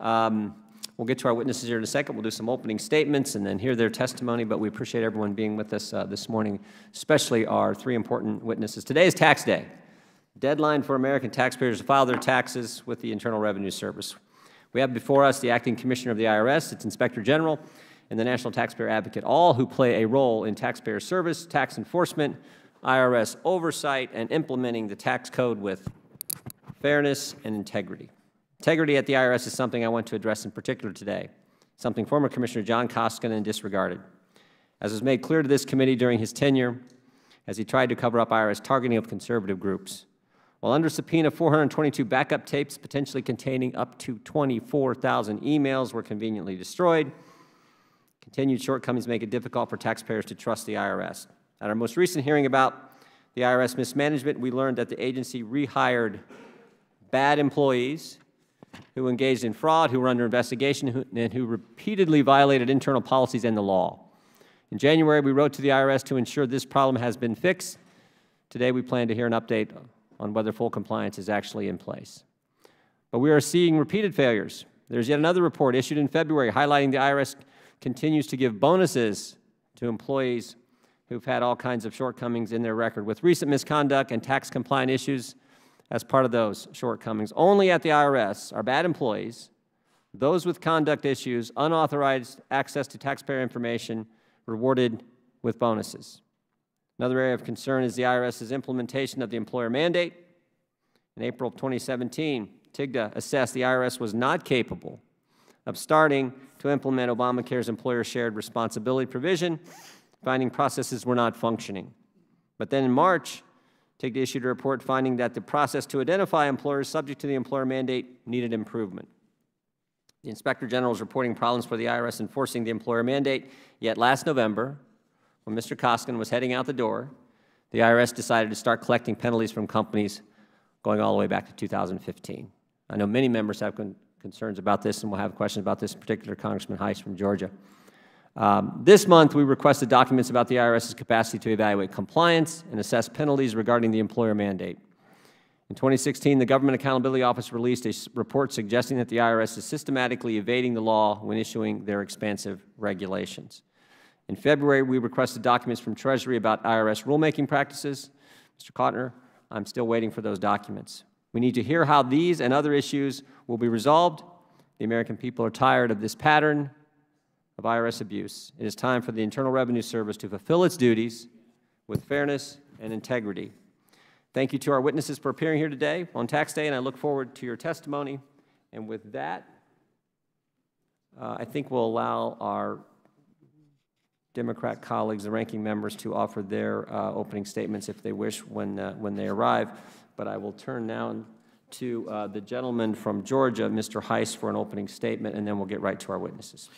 We'll get to our witnesses here in a second. We'll do some opening statements and then hear their testimony, but we appreciate everyone being with us this morning, especially our three important witnesses. Today is tax day. Deadline for American taxpayers to file their taxes with the Internal Revenue Service. We have before us the Acting Commissioner of the IRS, its Inspector General, and the National Taxpayer Advocate, all who play a role in taxpayer service, tax enforcement, IRS oversight, and implementing the tax code with fairness and integrity. Integrity at the IRS is something I want to address in particular today, something former Commissioner John Koskinen disregarded. As was made clear to this committee during his tenure, as he tried to cover up IRS targeting of conservative groups. While under subpoena, 422 backup tapes potentially containing up to 24,000 emails were conveniently destroyed. Continued shortcomings make it difficult for taxpayers to trust the IRS. At our most recent hearing about the IRS mismanagement, we learned that the agency rehired bad employees who engaged in fraud, who were under investigation, and who repeatedly violated internal policies and the law. In January, we wrote to the IRS to ensure this problem has been fixed. Today, we plan to hear an update on whether full compliance is actually in place. But we are seeing repeated failures. There's yet another report issued in February highlighting the IRS continues to give bonuses to employees who've had all kinds of shortcomings in their record, with recent misconduct and tax compliance issues as part of those shortcomings. Only at the IRS are bad employees, those with conduct issues, unauthorized access to taxpayer information, rewarded with bonuses. Another area of concern is the IRS's implementation of the employer mandate. In April of 2017, TIGTA assessed the IRS was not capable of starting to implement Obamacare's employer shared responsibility provision, finding processes were not functioning. But then in March, TIGTA issued a report finding that the process to identify employers subject to the employer mandate needed improvement. The Inspector General is reporting problems for the IRS enforcing the employer mandate, yet last November, when Mr. Koskinen was heading out the door, the IRS decided to start collecting penalties from companies going all the way back to 2015. I know many members have concerns about this and will have questions about this, in particular Congressman Heiss from Georgia. This month, we requested documents about the IRS's capacity to evaluate compliance and assess penalties regarding the employer mandate. In 2016, the Government Accountability Office released a report suggesting that the IRS is systematically evading the law when issuing their expansive regulations. In February, we requested documents from Treasury about IRS rulemaking practices. Mr. Kautner, I'm still waiting for those documents. We need to hear how these and other issues will be resolved. The American people are tired of this pattern of IRS abuse. It is time for the Internal Revenue Service to fulfill its duties with fairness and integrity. Thank you to our witnesses for appearing here today on Tax Day, and I look forward to your testimony. And with that, I think we'll allow our Democrat colleagues, the ranking members, to offer their opening statements if they wish when they arrive. But I will turn now to the gentleman from Georgia, Mr. Heiss, for an opening statement, and then we'll get right to our witnesses.